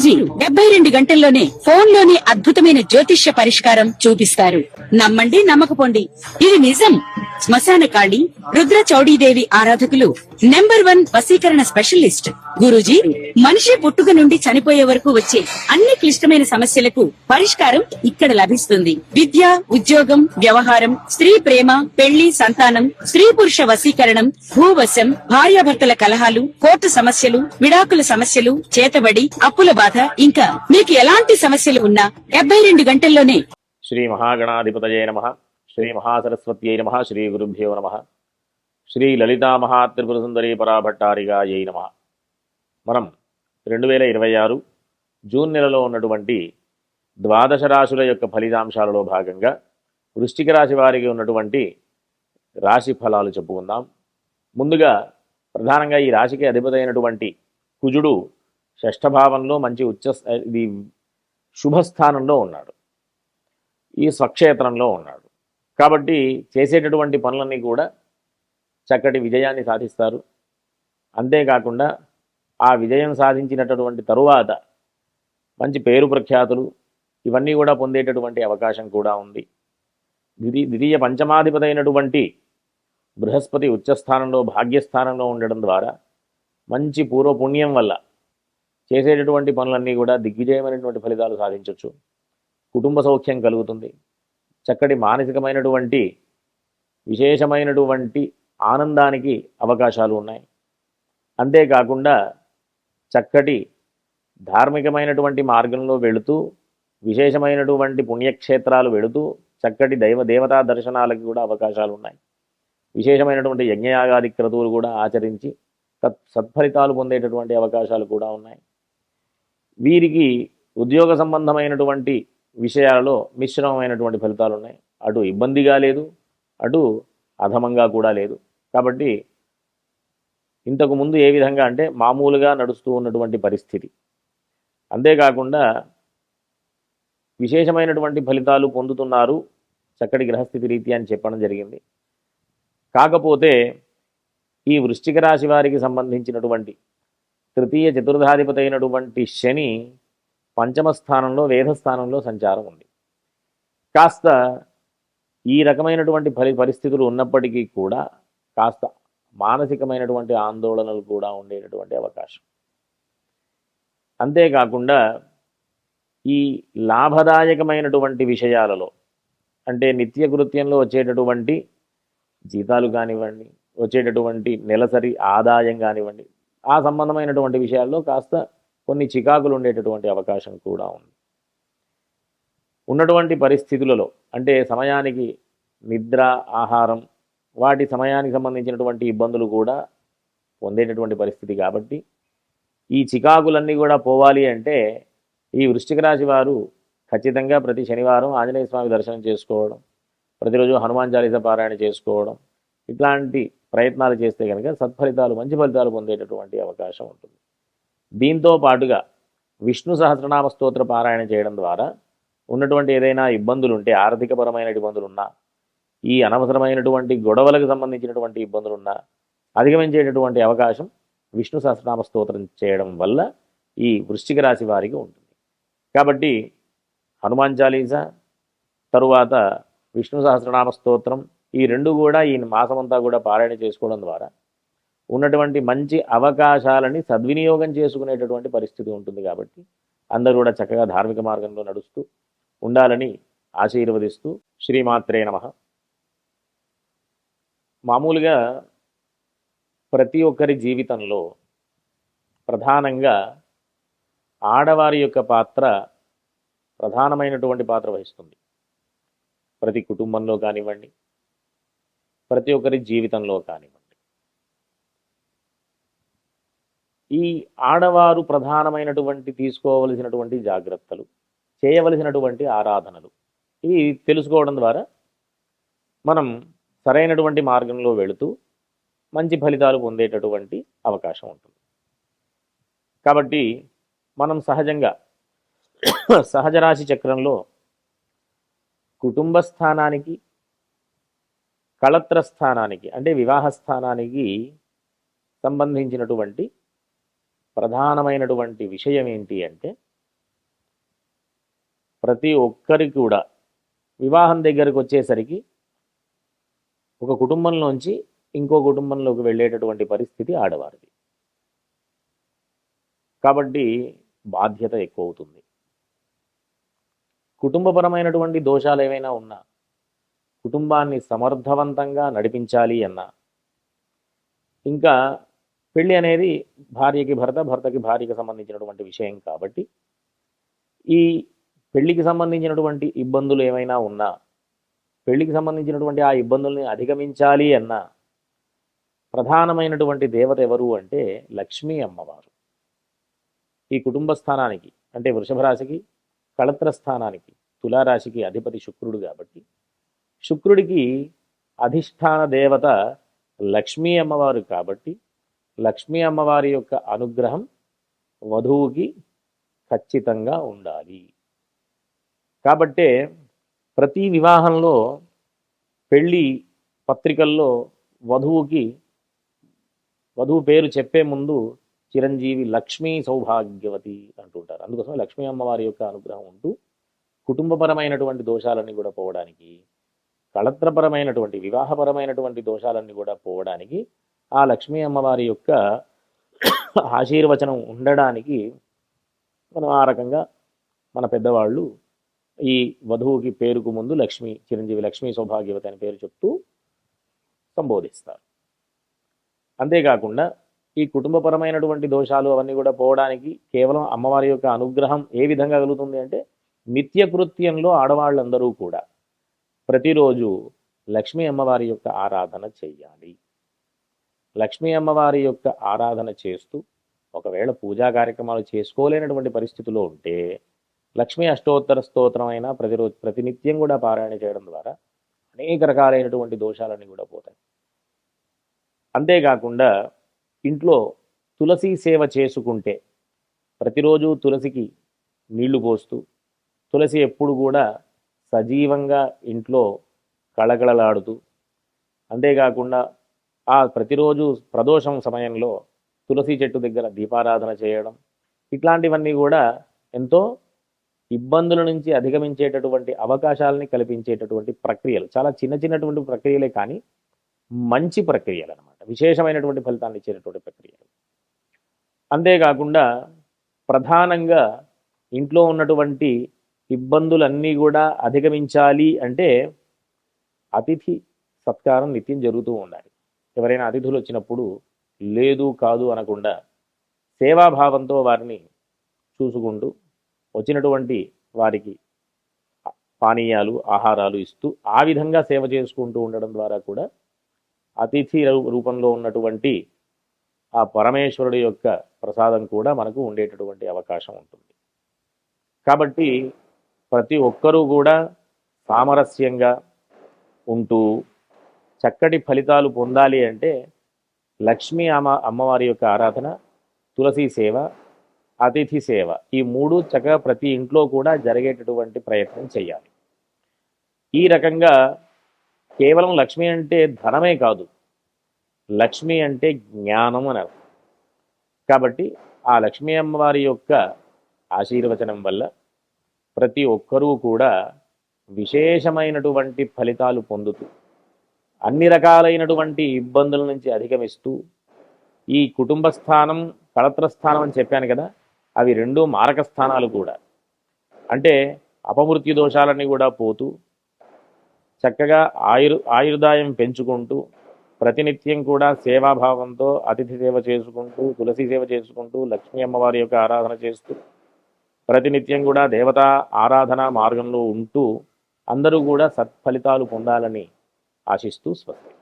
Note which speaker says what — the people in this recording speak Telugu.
Speaker 1: గురూజీ 72 గంటల్లోనే ఫోన్ లోని అద్భుతమైన జ్యోతిష్య పరిష్కారం చూపిస్తారు. నమ్మండి, నమ్మకపోండి, ఇది నిజం. శ్మశాన కాళి రుద్ర చౌడీదేవి ఆరాధకులు నంబర్ 1 వశీకరణ స్పెషలిస్ట్ గురూజీ. మనిషి పుట్టుక నుండి చనిపోయే వరకు వచ్చే అన్ని క్లిష్టమైన సమస్యలకు పరిష్కారం ఇక్కడ లభిస్తుంది. విద్య, ఉద్యోగం, వ్యవహారం, స్త్రీ ప్రేమ, పెళ్లి, సంతానం, స్త్రీ పురుష వశీకరణం, భూవశం, భార్యాభర్తల కలహాలు, కోర్టు సమస్యలు, విడాకుల సమస్యలు, చేతబడి, అప్పుల బాధ, ఇంకా మీకు ఎలాంటి సమస్యలు ఉన్నా 72 గంటల్లోనే.
Speaker 2: శ్రీ మహాగణాధిపతయే నమః. శ్రీ మహాసరస్వత్యై నమః. శ్రీ గురుభ్యో నమః. శ్రీ లలితా మహాత్రిపుర సుందరీ పరాభట్టారికాయై నమః. మనం 2026 జూన్ నెలలో ఉన్నటువంటి ద్వాదశ రాశుల యొక్క ఫలితాంశాలలో భాగంగా వృశ్చిక రాశి వారికి ఉన్నటువంటి రాశి ఫలాలు చెప్పుకుందాం. ముందుగా ప్రధానంగా ఈ రాశికి అధిపతి అయినటువంటి కుజుడు షష్ఠ భావంలో మంచి ఇది శుభస్థానంలో ఉన్నాడు, ఈ స్వక్షేత్రంలో ఉన్నాడు. కాబట్టి చేసేటటువంటి పనులన్నీ కూడా చక్కటి విజయాన్ని సాధిస్తారు. అంతేకాకుండా ఆ విజయం సాధించినటువంటి తరువాత మంచి పేరు ప్రఖ్యాతులు ఇవన్నీ కూడా పొందేటటువంటి అవకాశం కూడా ఉంది. ద్వితీయ పంచమాధిపతి అయినటువంటి బృహస్పతి ఉచ్చస్థానంలో భాగ్యస్థానంలో ఉండడం ద్వారా మంచి పూర్వపుణ్యం వల్ల చేసేటటువంటి పనులన్నీ కూడా దిగ్విజయమైనటువంటి ఫలితాలు సాధించవచ్చు. కుటుంబ సౌఖ్యం కలుగుతుంది. చక్కటి మానసికమైనటువంటి విశేషమైనటువంటి ఆనందానికి అవకాశాలు ఉన్నాయి. అంతేకాకుండా చక్కటి ధార్మికమైనటువంటి మార్గంలో వెళుతూ విశేషమైనటువంటి పుణ్యక్షేత్రాలు వెళుతూ చక్కటి దేవతా దర్శనాలకి కూడా అవకాశాలు ఉన్నాయి. విశేషమైనటువంటి యజ్ఞయాగాది క్రతువులు కూడా ఆచరించి సత్ఫలితాలు పొందేటటువంటి అవకాశాలు కూడా ఉన్నాయి. వీరికి ఉద్యోగ సంబంధమైనటువంటి విషయాలలో మిశ్రమమైనటువంటి ఫలితాలు ఉన్నాయి. అటు ఇబ్బందిగా లేదు, అటు అధమంగా కూడా లేదు. కాబట్టి ఇంతకు ముందు ఏ విధంగా అంటే మామూలుగా నడుస్తూ ఉన్నటువంటి పరిస్థితి. అంతేకాకుండా విశేషమైనటువంటి ఫలితాలు పొందుతున్నారు చక్కటి గ్రహస్థితి రీత్యా అని చెప్పడం జరిగింది. కాకపోతే ఈ వృశ్చిక రాశి వారికి సంబంధించినటువంటి తృతీయ చతుర్థాధిపతి అయినటువంటి శని పంచమ స్థానంలో వేధస్థానంలో సంచారం ఉంది. కాస్త ఈ రకమైనటువంటి పరిస్థితులు ఉన్నప్పటికీ కూడా కాస్త మానసికమైనటువంటి ఆందోళనలు కూడా ఉండేటటువంటి అవకాశం. అంతేకాకుండా ఈ లాభదాయకమైనటువంటి విషయాలలో అంటే నిత్యకృత్యంలో వచ్చేటటువంటి జీతాలు కానివ్వండి, వచ్చేటటువంటి నెలసరి ఆదాయం కానివ్వండి, ఆ సంబంధమైనటువంటి విషయాల్లో కాస్త కొన్ని చికాకులు ఉండేటటువంటి అవకాశం కూడా ఉంది. ఉన్నటువంటి పరిస్థితులలో అంటే సమయానికి నిద్ర, ఆహారం, వాటి సమయానికి సంబంధించినటువంటి ఇబ్బందులు కూడా పొందేటటువంటి పరిస్థితి. కాబట్టి ఈ చికాకులన్నీ కూడా పోవాలి అంటే ఈ వృశ్చిక రాశి వారు ఖచ్చితంగా ప్రతి శనివారం ఆంజనేయ స్వామి దర్శనం చేసుకోవడం, ప్రతిరోజు హనుమాన్ చాలీసా పారాయణ చేసుకోవడం, ఇట్లాంటి ప్రయత్నాలు చేస్తే కనుక సత్ఫలితాలు, మంచి ఫలితాలు పొందేటటువంటి అవకాశం ఉంటుంది. దీంతో పాటుగా విష్ణు సహస్రనామ స్తోత్ర పారాయణ చేయడం ద్వారా ఉన్నటువంటి ఏదైనా ఇబ్బందులు ఉంటే, ఆర్థికపరమైన ఇబ్బందులు ఉన్నా, ఈ అనవసరమైనటువంటి గొడవలకు సంబంధించినటువంటి ఇబ్బందులు ఉన్నా అధిగమించేటటువంటి అవకాశం విష్ణు సహస్రనామ స్తోత్రం చేయడం వల్ల ఈ వృశ్చిక రాశి వారికి ఉంటుంది. కాబట్టి హనుమాన్ చాలీసా తరువాత విష్ణు సహస్రనామ స్తోత్రం ఈ రెండు కూడా ఈ మాసమంతా కూడా పారాయణ చేసుకోవడం ద్వారా ఉన్నటువంటి మంచి అవకాశాలని సద్వినియోగం చేసుకునేటటువంటి పరిస్థితి ఉంటుంది. కాబట్టి అందరూ కూడా చక్కగా ధార్మిక మార్గంలో నడుస్తూ ఉండాలని ఆశీర్వదిస్తూ శ్రీమాత్రే నమః. మామూలుగా ప్రతి ఒక్కరి జీవితంలో ప్రధానంగా ఆడవారి యొక్క పాత్ర ప్రధానమైనటువంటి పాత్ర వహిస్తుంది. ప్రతి కుటుంబంలో కానివ్వండి, ప్రతి ఒక్కరి జీవితంలో కానివ్వండి, ఈ ఆడవారు ప్రధానమైనటువంటి తీసుకోవలసినటువంటి జాగ్రత్తలు, చేయవలసినటువంటి ఆరాధనలు ఇవి తెలుసుకోవడం ద్వారా మనం సరైనటువంటి మార్గంలో వెళుతూ మంచి ఫలితాలు పొందేటటువంటి అవకాశం ఉంటుంది. కాబట్టి మనం సహజంగా సహజరాశి చక్రంలో కుటుంబ స్థానానికి, కళత్ర స్థానానికి అంటే వివాహ స్థానానికి సంబంధించినటువంటి ప్రధానమైనటువంటి విషయం ఏంటి అంటే ప్రతి ఒక్కరికి కూడా వివాహం దగ్గరకు వచ్చేసరికి ఒక కుటుంబంలోంచి ఇంకో కుటుంబంలోకి వెళ్ళేటటువంటి పరిస్థితి ఆడవారిది. కాబట్టి బాధ్యత ఎక్కువ అవుతుంది. కుటుంబపరమైనటువంటి దోషాలు ఏవైనా ఉన్నా, కుటుంబాన్ని సమర్థవంతంగా నడిపించాలి అన్నా, ఇంకా పెళ్ళి అనేది భార్యకి భర్త, భర్తకి భార్యకి సంబంధించినటువంటి విషయం కాబట్టి ఈ పెళ్లికి సంబంధించినటువంటి ఇబ్బందులు ఏమైనా ఉన్నా, పెళ్లికి సంబంధించినటువంటి ఆ ఇబ్బందుల్ని అధిగమించాలి అన్నా ప్రధానమైనటువంటి దేవత ఎవరు అంటే లక్ష్మీ అమ్మవారు. ఈ కుటుంబ స్థానానికి అంటే వృషభ రాశికి, కళత్ర స్థానానికి తులారాశికి అధిపతి శుక్రుడు కాబట్టి శుక్రుడికి అధిష్టాన దేవత లక్ష్మీ అమ్మవారు కాబట్టి లక్ష్మీ అమ్మవారి యొక్క అనుగ్రహం వధువుకి ఖచ్చితంగా ఉండాలి. కాబట్టే ప్రతి వివాహంలో పెళ్ళి పత్రికల్లో వధువు పేరు చెప్పే ముందు చిరంజీవి లక్ష్మీ సౌభాగ్యవతి అంటుంటారు. అందుకోసం లక్ష్మీ అమ్మవారి యొక్క అనుగ్రహం ఉంటూ కుటుంబపరమైనటువంటి దోషాలన్నీ కూడా పోవడానికి, కళత్రపరమైనటువంటి వివాహపరమైనటువంటి దోషాలన్నీ కూడా పోవడానికి ఆ లక్ష్మీ అమ్మవారి యొక్క ఆశీర్వచనం ఉండడానికి మనం ఆ రకంగా మన పెద్దవాళ్ళు ఈ వధువుకి పేరుకు ముందు చిరంజీవి లక్ష్మీ సౌభాగ్యవతి అని పేరు చెప్తూ సంబోధిస్తారు. అంతేకాకుండా ఈ కుటుంబపరమైనటువంటి దోషాలు అవన్నీ కూడా పోవడానికి కేవలం అమ్మవారి యొక్క అనుగ్రహం ఏ విధంగా కలుగుతుంది అంటే నిత్యకృత్యంలో ఆడవాళ్ళందరూ కూడా ప్రతిరోజు లక్ష్మీ అమ్మవారి యొక్క ఆరాధన చెయ్యాలి. లక్ష్మీ అమ్మవారి యొక్క ఆరాధన చేస్తూ ఒకవేళ పూజా కార్యక్రమాలు చేసుకోలేనటువంటి పరిస్థితిలో ఉంటే లక్ష్మీ అష్టోత్తర స్తోత్రం అయినా ప్రతినిత్యం కూడా పారాయణ చేయడం ద్వారా అనేక రకాలైనటువంటి దోషాలన్నీ కూడా పోతాయి. అంతేకాకుండా ఇంట్లో తులసి సేవ చేసుకుంటే ప్రతిరోజు తులసికి నీళ్లు పోస్తూ తులసి ఎప్పుడు కూడా సజీవంగా ఇంట్లో కళకళలాడుతూ, అంతేకాకుండా ఆ ప్రతిరోజు ప్రదోషం సమయంలో తులసి చెట్టు దగ్గర దీపారాధన చేయడం, ఇట్లాంటివన్నీ కూడా ఎంతో ఇబ్బందుల నుంచి అధిగమించేటటువంటి అవకాశాలని కల్పించేటటువంటి ప్రక్రియలు. చాలా చిన్నటువంటి ప్రక్రియలే కానీ మంచి ప్రక్రియలు అన్నమాట, విశేషమైనటువంటి ఫలితాన్ని ఇచ్చేటటువంటి ప్రక్రియలు. అంతేకాకుండా ప్రధానంగా ఇంట్లో ఉన్నటువంటి ఇబ్బందులన్నీ కూడా అధిగమించాలి అంటే అతిథి సత్కారం నిత్యం జరుగుతూ ఉండాలి. ఎవరైనా అతిథులు వచ్చినప్పుడు లేదు కాదు అనకుండా సేవాభావంతో వారిని చూసుకుంటూ వచ్చినటువంటి వారికి పానీయాలు ఆహారాలు ఇస్తూ ఆ విధంగా సేవ చేసుకుంటూ ఉండడం ద్వారా కూడా అతిథి రూపంలో ఉన్నటువంటి ఆ పరమేశ్వరుడి యొక్క ప్రసాదం కూడా మనకు ఉండేటటువంటి అవకాశం ఉంటుంది. కాబట్టి ప్రతి ఒక్కరూ కూడా సామరస్యంగా ఉంటూ చక్కటి ఫలితాలు పొందాలి అంటే లక్ష్మీ అమ్మవారి యొక్క ఆరాధన, తులసి సేవ, అతిథి సేవ, ఈ మూడు చక్కగా ప్రతి ఇంట్లో కూడా జరిగేటటువంటి ప్రయత్నం చేయాలి. ఈ రకంగా కేవలం లక్ష్మి అంటే ధనమే కాదు, లక్ష్మి అంటే జ్ఞానం అని అర్థం. కాబట్టి ఆ లక్ష్మీ అమ్మవారి యొక్క ఆశీర్వచనం వల్ల ప్రతి ఒక్కరూ కూడా విశేషమైనటువంటి ఫలితాలు పొందుతూ అన్ని రకాలైనటువంటి ఇబ్బందుల నుంచి అధిగమిస్తూ ఈ కుటుంబ స్థానం, కళత్ర స్థానం అని చెప్పాను కదా, అవి రెండు మారక స్థానాలు కూడా. అంటే అపమృత్యు దోషాలన్నీ కూడా పోతూ చక్కగా ఆయుర్దాయం పెంచుకుంటూ ప్రతినిత్యం కూడా సేవాభావంతో అతిథి సేవ చేసుకుంటూ తులసి సేవ చేసుకుంటూ లక్ష్మీ అమ్మవారి యొక్క ఆరాధన చేస్తూ ప్రతినిత్యం కూడా దేవతా ఆరాధన మార్గంలో ఉంటూ అందరూ కూడా సత్ఫలితాలు పొందాలని ఆశిస్తూ స్వస్తి.